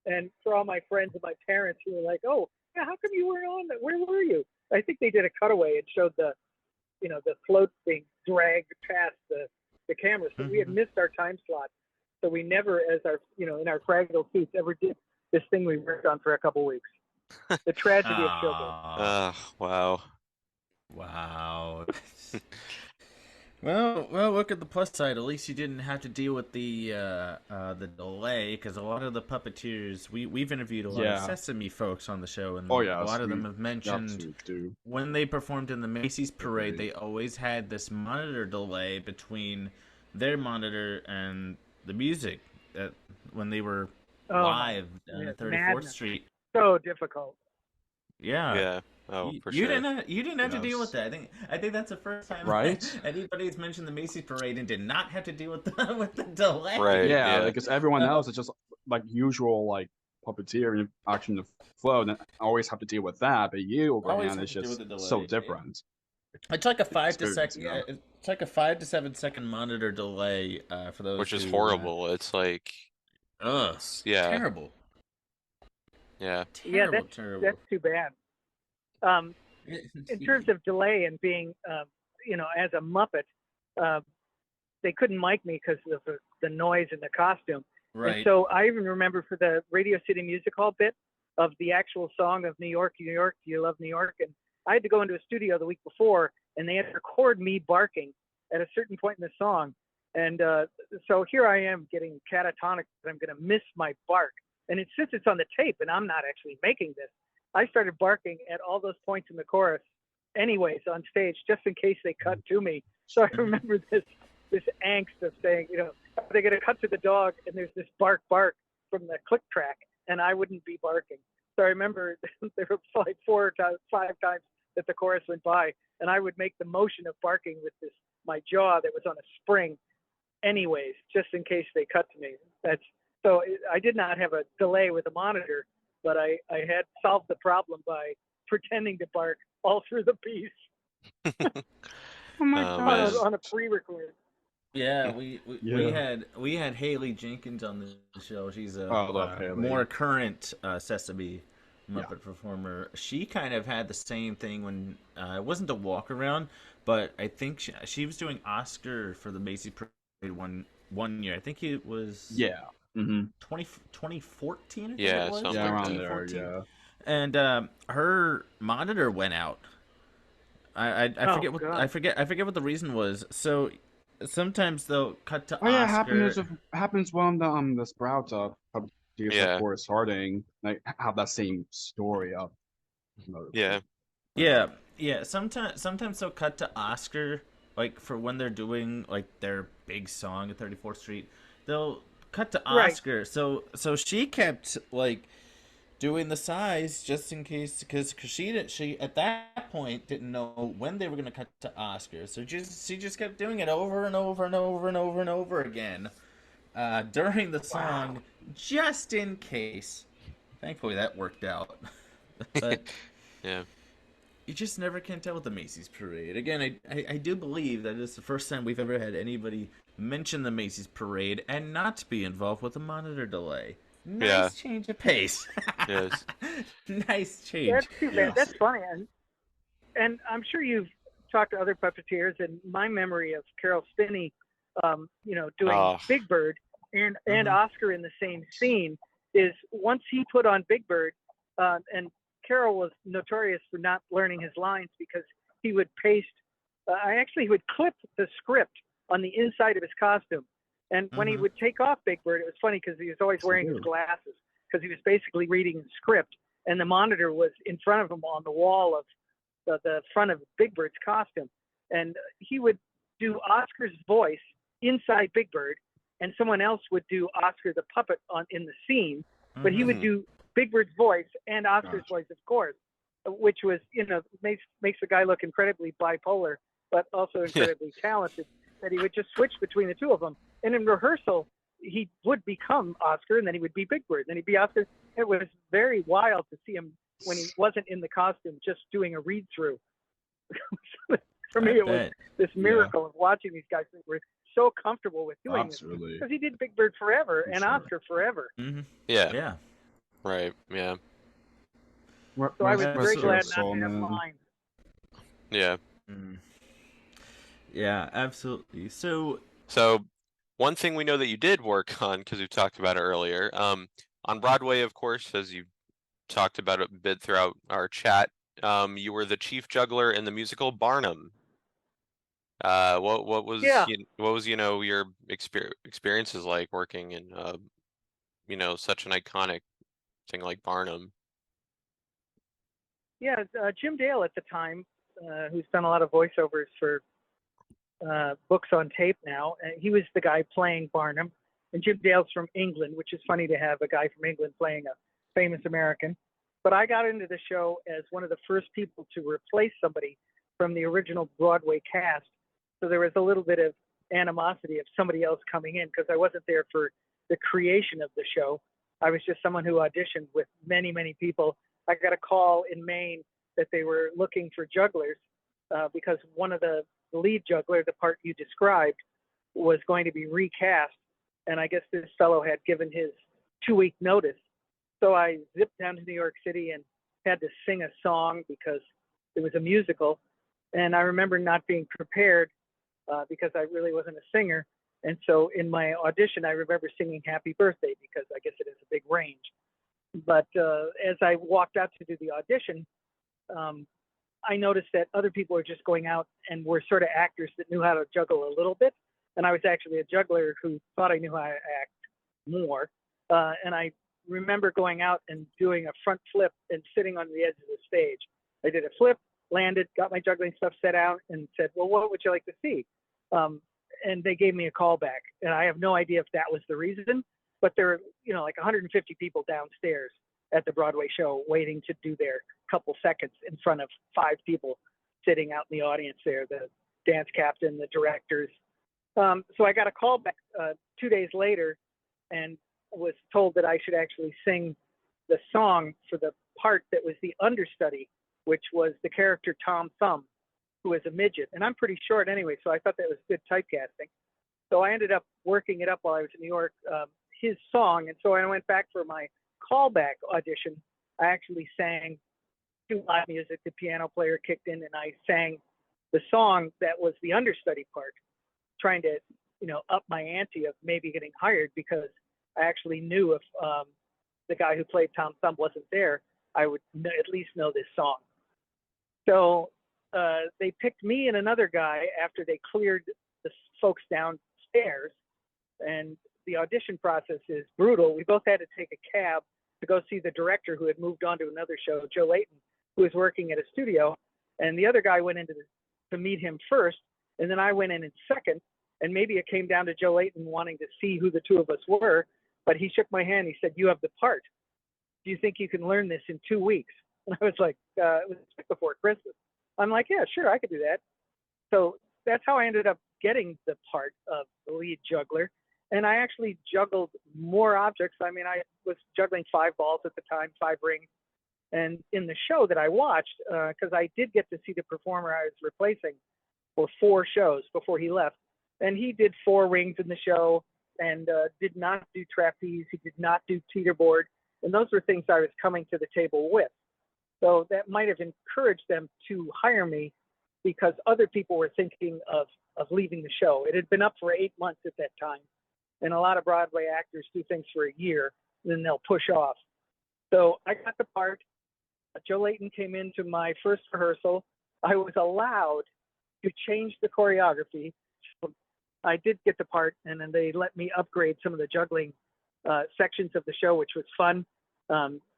And for all my friends and my parents who were like, "Oh, yeah, how come you weren't on that? Where were you?" I think they did a cutaway and showed the float being dragged past the cameras, but we had missed our time slot. So we never, as our, in our fragile suits, ever did this thing we worked on for a couple weeks. The tragedy of showbiz. Wow. Wow. Well, look at the plus side. At least you didn't have to deal with the delay, because a lot of the puppeteers we've interviewed a lot of Sesame folks on the show, and a lot of them have mentioned when they performed in the Macy's parade, they always had this monitor delay between their monitor and the music when they were live on 34th Street. So difficult. Yeah. Oh, for you sure. You didn't have to deal with that. I think that's the first time anybody's mentioned the Macy's parade and did not have to deal with the delay. Right. Yeah, because everyone else is just like usual, like puppeteer action of flow, and I always have to deal with that. But you, overhand, is just so different. It's like a 5 to 7 second monitor delay for those, which is horrible. It's like, terrible. Yeah. Terrible. That's too bad. In terms of delay and being, as a Muppet, they couldn't mic me because of the noise and the costume. Right. And so I even remember for the Radio City Music Hall bit of the actual song of New York, New York, Do You Love New York? And I had to go into a studio the week before, and they had to record me barking at a certain point in the song. And so here I am getting catatonic that I'm going to miss my bark. And since it's on the tape and I'm not actually making this, I started barking at all those points in the chorus anyways on stage, just in case they cut to me. So I remember this angst of saying, they're going to cut to the dog and there's this bark from the click track and I wouldn't be barking. So I remember there were like 4 or 5 times that the chorus went by and I would make the motion of barking with my jaw that was on a spring anyways, just in case they cut to me. So I did not have a delay with a monitor, but I had solved the problem by pretending to bark all through the piece. Oh my God. On a pre-record. Yeah, we had Haley Jenkins on the show. She's a more current Sesame Muppet performer. She kind of had the same thing when it wasn't a walk around, but I think she was doing Oscar for the Macy parade one year. I think it was 2014. Yeah, something around there. Yeah, and her monitor went out. I forget what the reason was. So sometimes they'll cut to Oscar. Happens when the Sprouts puppeteers, of course, Harding, like have that same story of. Yeah. Sometimes they'll cut to Oscar, like for when they're doing like their big song at 34th Street. They'll cut to Oscar. Right. So she kept like doing the size just in case, because she at that point didn't know when they were going to cut to Oscar. So she just kept doing it over and over and over and over and over again during the song, just in case. Thankfully that worked out. But yeah, you just never can tell with the Macy's parade. Again, I do believe that it's the first time we've ever had anybody mention the Macy's parade and not be involved with a monitor delay. Nice change of pace. Yes. Nice change. That's too bad. That's funny. And I'm sure you've talked to other puppeteers, and my memory of Carol Spinney, doing Big Bird and Oscar in the same scene is once he put on Big Bird, and Carol was notorious for not learning his lines because he would paste, he would clip the script on the inside of his costume. And when he would take off Big Bird, it was funny because he was always wearing his glasses because he was basically reading the script, and the monitor was in front of him on the wall of the front of Big Bird's costume. And he would do Oscar's voice inside Big Bird, and someone else would do Oscar the puppet in the scene, but he would do Big Bird's voice and Oscar's voice, of course, which was, makes the guy look incredibly bipolar, but also incredibly talented, that he would just switch between the two of them. And in rehearsal, he would become Oscar, and then he would be Big Bird, and then he'd be Oscar. It was very wild to see him when he wasn't in the costume, just doing a read-through. For me, it was this miracle of watching these guys who were so comfortable with doing this. Because he did Big Bird forever and Oscar forever. Mm-hmm. Yeah. Right, yeah. So I was very glad not to have lines. Yeah. Yeah, absolutely. So One thing we know that you did work on, because we talked about it earlier, on Broadway, of course, as you talked about it a bit throughout our chat, you were the chief juggler in the musical Barnum. What was Yeah, your experiences like working in such an iconic thing like Barnum? yeah. Jim Dale at the time, who's done a lot of voiceovers for books on tape now. He was the guy playing Barnum, and Jim Dale's from England, which is funny to have a guy from England playing a famous American. But I got into the show as one of the first people to replace somebody from the original Broadway cast. So there was a little bit of animosity of somebody else coming in because I wasn't there for the creation of the show. I was just someone who auditioned with many, many people. I got a call in Maine that they were looking for jugglers because one of the lead juggler, the part you described, was going to be recast. And I guess this fellow had given his 2-week notice. So I zipped down to New York City and had to sing a song because it was a musical. And I remember not being prepared because I really wasn't a singer. And so in my audition, I remember singing Happy Birthday because I guess it is a big range. But as I walked out to do the audition, I noticed that other people were just going out and were sort of actors that knew how to juggle a little bit. And I was actually a juggler who thought I knew how to act more. And I remember going out and doing a front flip and sitting on the edge of the stage. I did a flip, landed, got my juggling stuff set out, and said, well, what would you like to see? And they gave me a call back. And I have no idea if that was the reason, but there were, like 150 people downstairs at the Broadway show waiting to do their couple seconds in front of 5 people sitting out in the audience there, the dance captain, the directors. So I got a call back 2 days later and was told that I should actually sing the song for the part that was the understudy, which was the character Tom Thumb, who was a midget. And I'm pretty short anyway, so I thought that was good typecasting. So I ended up working it up while I was in New York, his song. And so I went back for my callback audition. I actually sang to live music. The piano player kicked in and I sang the song that was the understudy part, trying to, up my ante of maybe getting hired because I actually knew if the guy who played Tom Thumb wasn't there, I would at least know this song. So they picked me and another guy after they cleared the folks downstairs. And the audition process is brutal. We both had to take a cab to go see the director who had moved on to another show, Joe Layton, who was working at a studio. And the other guy went in to meet him first. And then I went in second. And maybe it came down to Joe Layton wanting to see who the two of us were. But he shook my hand. He said, you have the part. Do you think you can learn this in 2 weeks? And I was like, it was before Christmas. I'm like, yeah, sure, I could do that. So that's how I ended up getting the part of the lead juggler. And I actually juggled more objects. I mean, I was juggling 5 balls at the time, 5 rings. And in the show that I watched, because I did get to see the performer I was replacing for 4 shows before he left. And he did 4 rings in the show and did not do trapeze. He did not do teeterboard. And those were things I was coming to the table with. So that might have encouraged them to hire me because other people were thinking of leaving the show. It had been up for 8 months at that time. And a lot of Broadway actors do things for a year, and then they'll push off. So I got the part. Joe Layton came into my first rehearsal. I was allowed to change the choreography. So I did get the part, and then they let me upgrade some of the juggling sections of the show, which was fun.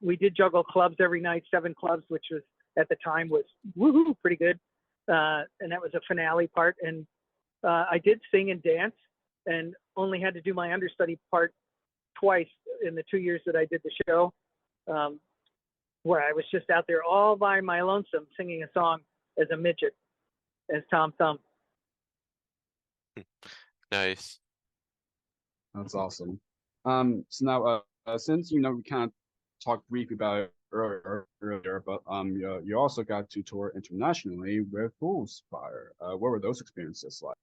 We did juggle clubs every night, 7 clubs, which was at the time was woohoo, pretty good. And that was a finale part. And I did sing and dance and only had to do my understudy part twice in the 2 years that I did the show, where I was just out there all by my lonesome singing a song as a midget, as Tom Thumb. Nice. That's awesome. So now, since we kind of talked briefly about it earlier, but you also got to tour internationally with Foolsfire. What were those experiences like?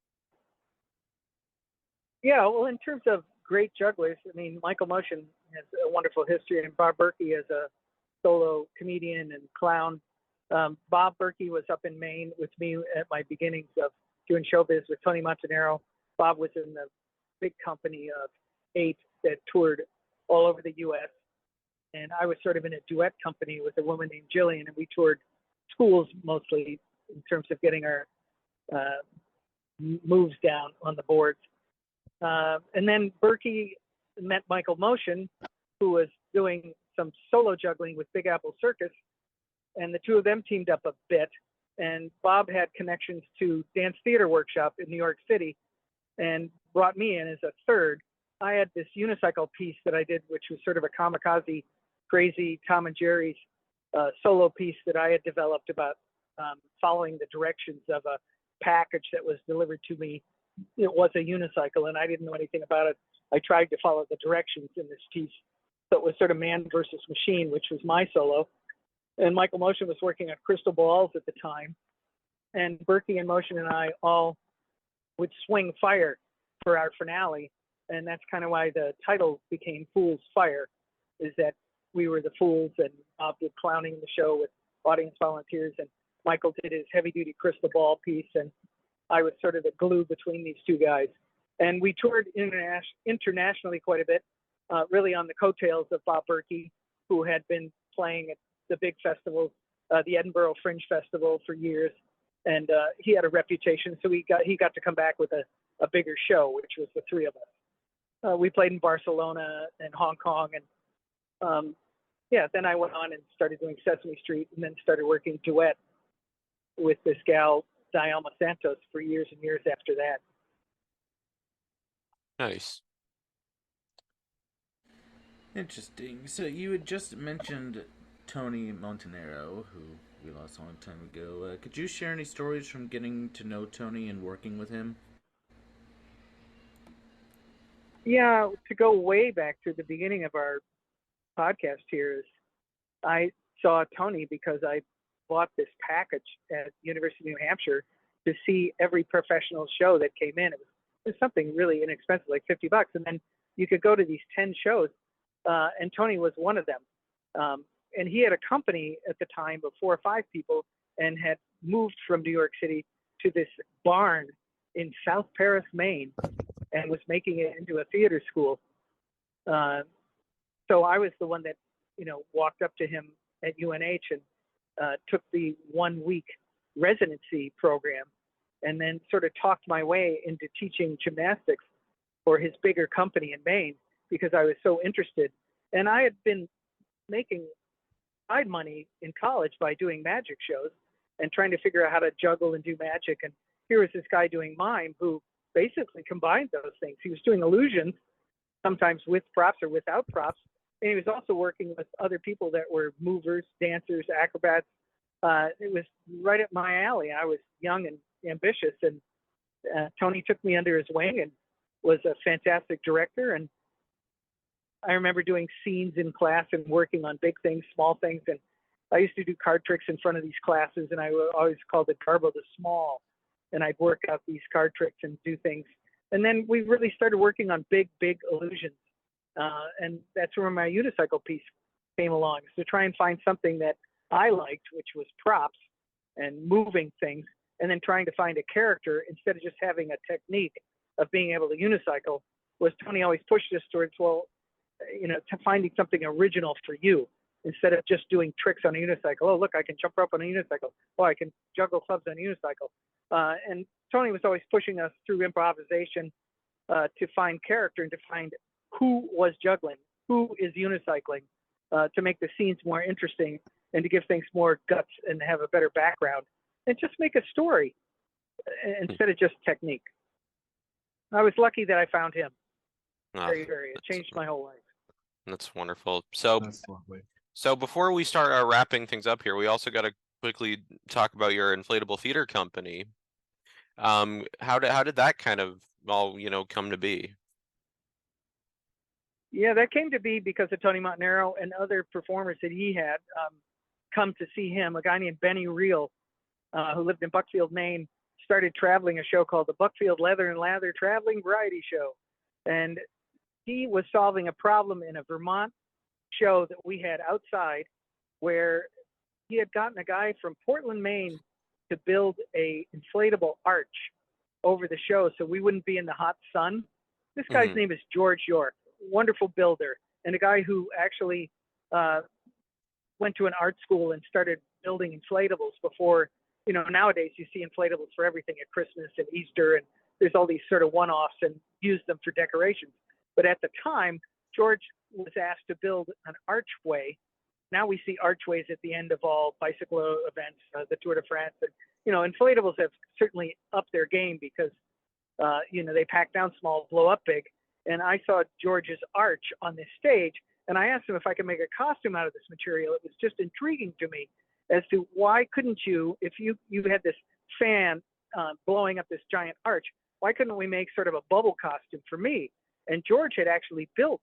Yeah, well, in terms of great jugglers, I mean, Michael Motion has a wonderful history, and Bob Berkey as a solo comedian and clown. Bob Berkey was up in Maine with me at my beginnings of doing showbiz with Tony Montanaro. Bob was in the big company of 8 that toured all over the U.S. And I was sort of in a duet company with a woman named Jillian, and we toured schools mostly in terms of getting our moves down on the boards. And then Berkey met Michael Motion, who was doing some solo juggling with Big Apple Circus, and the two of them teamed up a bit. And Bob had connections to Dance Theater Workshop in New York City and brought me in as a third. I had this unicycle piece that I did, which was sort of a kamikaze, crazy Tom and Jerry's solo piece that I had developed about following the directions of a package that was delivered to me. It was a unicycle, and I didn't know anything about it. I tried to follow the directions in this piece. So it was sort of man versus machine, which was my solo. And Michael Motion was working on Crystal Balls at the time. And Berkey and Motion and I all would swing fire for our finale. And that's kind of why the title became Foolsfire, is that we were the fools, and Bob did clowning in the show with audience volunteers, and Michael did his heavy-duty crystal ball piece, and I was sort of the glue between these two guys. And we toured internationally quite a bit, really on the coattails of Bob Berkey, who had been playing at the big festivals, the Edinburgh Fringe Festival for years, and he had a reputation, so he got to come back with a bigger show, which was the three of us. We played in Barcelona and Hong Kong, and then I went on and started doing Sesame Street, and then started working duet with this gal, Dialma Santos, for years and years after that. Nice. Interesting. So you had just mentioned Tony Montanaro, who we lost a long time ago. Could you share any stories from getting to know Tony and working with him? Yeah, to go way back to the beginning of our podcast here, is I saw Tony because I bought this package at University of New Hampshire to see every professional show that came in. It was something really inexpensive, like $50, and then you could go to these 10 shows, and Tony was one of them. And he had a company at the time of 4 or 5 people, and had moved from New York City to this barn in South Paris, Maine, and was making it into a theater school. So I was the one that, walked up to him at UNH and took the 1-week residency program, and then sort of talked my way into teaching gymnastics for his bigger company in Maine, because I was so interested. And I had been making side money in college by doing magic shows and trying to figure out how to juggle and do magic. And here was this guy doing mime who basically combined those things. He was doing illusions, sometimes with props or without props. And he was also working with other people that were movers, dancers, acrobats. It was right up my alley. I was young and ambitious, and Tony took me under his wing and was a fantastic director. And I remember doing scenes in class and working on big things, small things. And I used to do card tricks in front of these classes, and I always called it Garbo the Small. And I'd work out these card tricks and do things. And then we really started working on big, big illusions. And that's where my unicycle piece came along, is to try and find something that I liked, which was props and moving things, and then trying to find a character instead of just having a technique of being able to unicycle. Was Tony always pushed us towards, to finding something original for you instead of just doing tricks on a unicycle. Oh, look, I can jump rope on a unicycle. Oh, I can juggle clubs on a unicycle. And Tony was always pushing us through improvisation to find character and to find who was juggling, who is unicycling, to make the scenes more interesting and to give things more guts and have a better background and just make a story instead of just technique. I was lucky that I found him. It changed my whole life. That's wonderful. So, That's lovely. so before we start wrapping things up here, we also got to quickly talk about your inflatable theater company. How did that kind of all come to be? Yeah, that came to be because of Tony Montanaro and other performers that he had come to see him. A guy named Benny Reel, who lived in Buckfield, Maine, started traveling a show called the Buckfield Leather and Lather Traveling Variety Show. And he was solving a problem in a Vermont show that we had outside, where he had gotten a guy from Portland, Maine, to build a inflatable arch over the show so we wouldn't be in the hot sun This guy's Mhm. name is George York, wonderful builder, and a guy who actually went to an art school and started building inflatables before, nowadays you see inflatables for everything at Christmas and Easter, and there's all these sort of one-offs and use them for decorations. But at the time, George was asked to build an archway. Now we see archways at the end of all bicycle events, the Tour de France. And, inflatables have certainly upped their game because, they pack down small, blow up big. And I saw George's arch on this stage, and I asked him if I could make a costume out of this material. It was just intriguing to me as to why couldn't you, if you had this fan blowing up this giant arch, why couldn't we make sort of a bubble costume for me? And George had actually built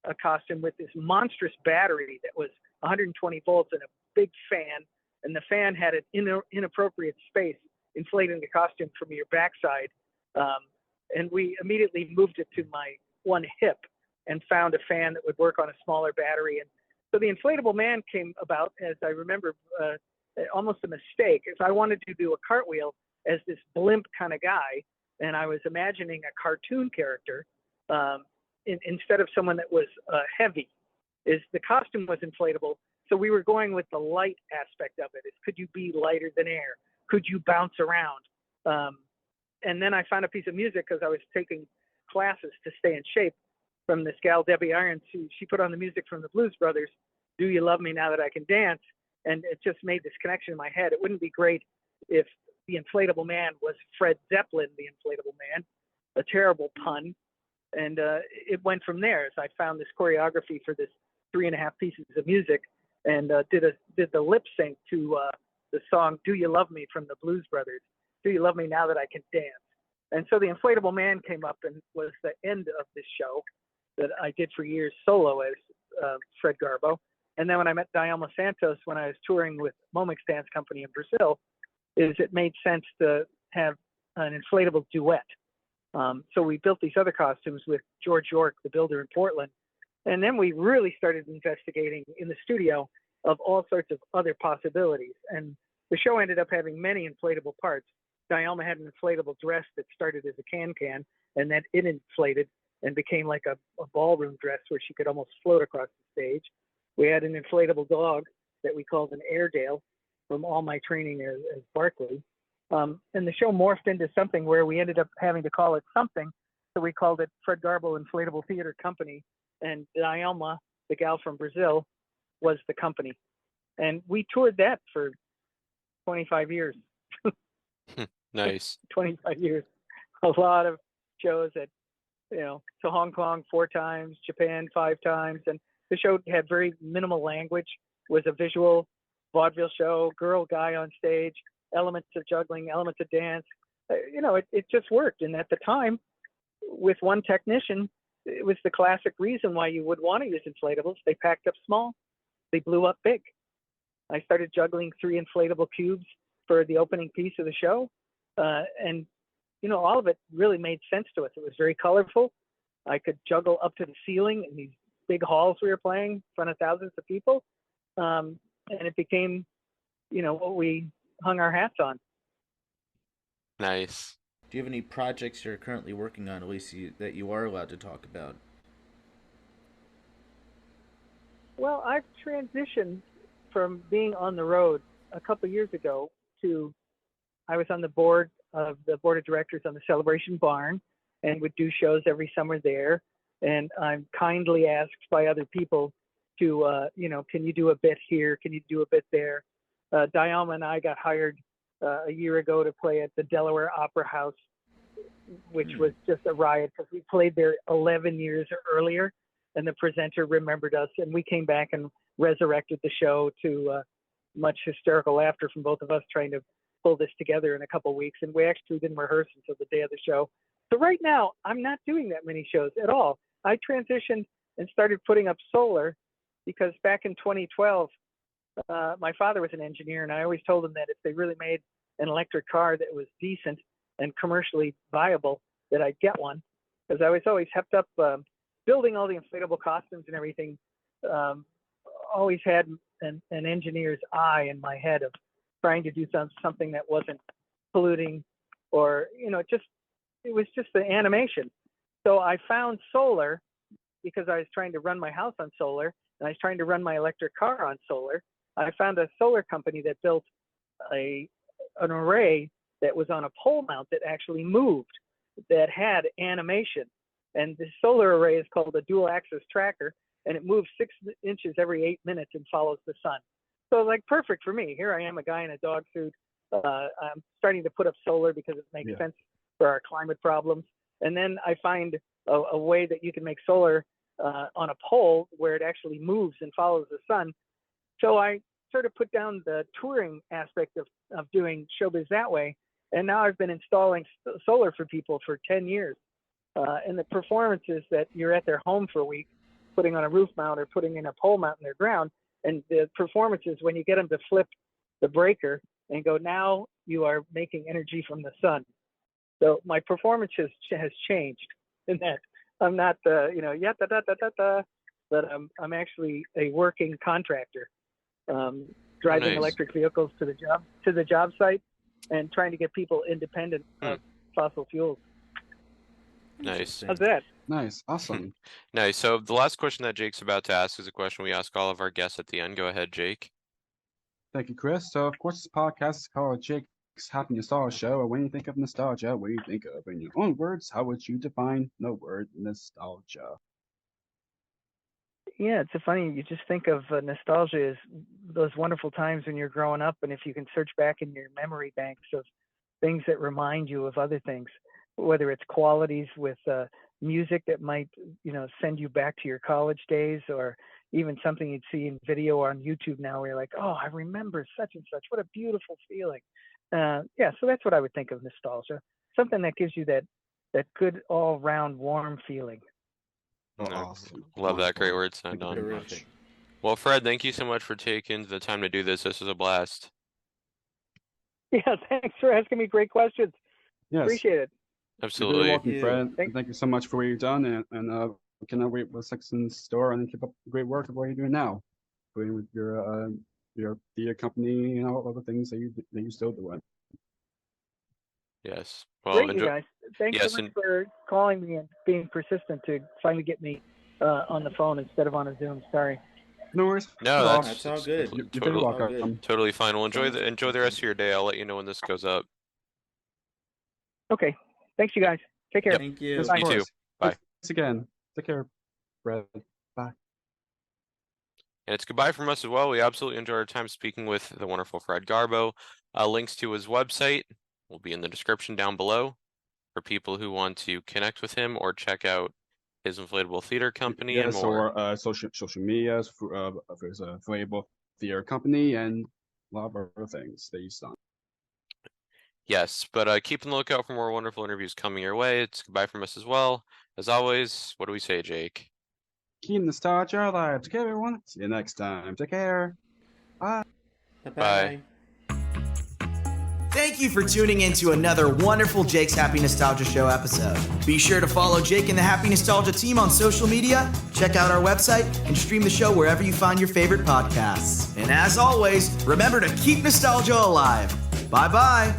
a costume with this monstrous battery that was 120 volts and a big fan, and the fan had an inappropriate space inflating the costume from your backside. And we immediately moved it to my one hip and found a fan that would work on a smaller battery. And so the inflatable man came about, as I remember, almost a mistake. If I wanted to do a cartwheel as this blimp kind of guy, and I was imagining a cartoon character instead of someone that was heavy, the costume was inflatable. So we were going with the light aspect of it. Could you be lighter than air? Could you bounce around? And then I found a piece of music because I was taking classes to stay in shape from this gal, Debbie Irons. She put on the music from the Blues Brothers, Do You Love Me Now That I Can Dance? And it just made this connection in my head. It wouldn't be great if the inflatable man was Fred Zeppelin, the inflatable man, a terrible pun. And it went from there as I found this choreography for this 3.5 pieces of music and did the lip sync to the song Do You Love Me from the Blues Brothers. Do You Love Me Now That I Can Dance? And so the inflatable man came up and was the end of this show that I did for years solo as Fred Garbo. And then when I met Dialma Santos when I was touring with Momix Dance Company in Brazil, it made sense to have an inflatable duet. So we built these other costumes with George York, the builder in Portland. And then we really started investigating in the studio of all sorts of other possibilities. And the show ended up having many inflatable parts. Dialma had an inflatable dress that started as a can, and then it inflated and became like a ballroom dress where she could almost float across the stage. We had an inflatable dog that we called an Airedale from all my training as Barkley. And the show morphed into something where we ended up having to call it something. So we called it Fred Garbo Inflatable Theater Company. And Dialma, the gal from Brazil, was the company. And we toured that for 25 years. Nice. 25 years. A lot of shows to Hong Kong 4 times, Japan 5 times. And the show had very minimal language, was a visual vaudeville show, girl, guy on stage, elements of juggling, elements of dance. It just worked. And at the time, with one technician, it was the classic reason why you would want to use inflatables. They packed up small, they blew up big. I started juggling 3 inflatable cubes for the opening piece of the show. And all of it really made sense to us. It was very colorful. I could juggle up to the ceiling in these big halls we were playing in front of thousands of people. And it became, what we hung our hats on. Nice. Do you have any projects you're currently working on, at least that you are allowed to talk about? Well, I've transitioned from being on the road a couple of years ago to I was on the board of directors on the Celebration Barn and would do shows every summer there. And I'm kindly asked by other people to, can you do a bit here? Can you do a bit there? Dialma and I got hired a year ago to play at the Delaware Opera House, which was just a riot because we played there 11 years earlier. And the presenter remembered us, and we came back and resurrected the show to much hysterical laughter from both of us trying to pull this together in a couple of weeks. And we actually didn't rehearse until the day of the show. So right now, I'm not doing that many shows at all. I transitioned and started putting up solar because back in 2012, my father was an engineer, and I always told him that if they really made an electric car that was decent and commercially viable, that I'd get one, because I was always hepped up building all the inflatable costumes and everything. Always had an engineer's eye in my head of trying to do something that wasn't polluting, or it was just the animation. So I found solar because I was trying to run my house on solar, and I was trying to run my electric car on solar. I found a solar company that built an array that was on a pole mount that actually moved, that had animation. And the solar array is called a dual axis tracker, and it moves 6 inches every 8 minutes and follows the sun. So like perfect for me. Here I am, a guy in a dog suit. I'm starting to put up solar because it makes sense for our climate problems. And then I find a way that you can make solar on a pole where it actually moves and follows the sun. So I sort of put down the touring aspect of doing showbiz that way. And now I've been installing solar for people for 10 years. And the performances that you're at their home for a week, putting on a roof mount or putting in a pole mount in their ground. And the performances, when you get them to flip the breaker and go, now you are making energy from the sun. So my performance has changed in that I'm not but I'm actually a working contractor, driving electric vehicles to the job site and trying to get people independent of fossil fuels. Nice. How's that? Nice. Awesome. Nice. So the last question that Jake's about to ask is a question we ask all of our guests at the end. Go ahead, Jake. Thank you, Chris. So, of course, this podcast is called Jake's Happy Nostalgia Show. And when you think of nostalgia, what do you think of? In your own words, how would you define the word nostalgia? Yeah, it's funny. You just think of nostalgia as those wonderful times when you're growing up, and if you can search back in your memory banks of things that remind you of other things, whether it's qualities with music that might, send you back to your college days, or even something you'd see in video on YouTube now where you're like, oh, I remember such and such. What a beautiful feeling. So that's what I would think of nostalgia. Something that gives you that good all-round warm feeling. Awesome. Love that. Great word, signed on. Terrific. Well, Fred, thank you so much for taking the time to do this. This was a blast. Yeah, thanks for asking me great questions. Yes. Appreciate it. Absolutely. You're welcome, Fred. Thank- Thank you so much for what you've done, and we cannot wait what's next in store, and keep up the great work of what you're doing now, including with your theater company and all the things that you still doing. Yes. Well, Great, enjoy. you guys. Thanks so much for calling me and being persistent to finally get me on the phone instead of on a Zoom. Sorry. No worries. No, That's all good. You're very welcome. good. Totally fine. Well, enjoy the rest of your day. I'll let you know when this goes up. Okay. Thanks, you guys. Take care. Thank you. Yes, Bye. of You too. course. Bye. Thanks again. Take care, Fred. Bye. And it's goodbye from us as well. We absolutely enjoyed our time speaking with the wonderful Fred Garbo. Links to his website will be in the description down below for people who want to connect with him or check out his Inflatable Theater company and Yes, more. or social media for his Inflatable Theater company and a lot of other things that he's done. Yes, but keep on the lookout for more wonderful interviews coming your way. It's goodbye from us as well. As always, what do we say, Jake? Keep nostalgia alive. Take care, everyone. See you next time. Take care. Bye. Bye. Thank you for tuning in to another wonderful Jake's Happy Nostalgia Show episode. Be sure to follow Jake and the Happy Nostalgia team on social media, check out our website, and stream the show wherever you find your favorite podcasts. And as always, remember to keep nostalgia alive. Bye-bye.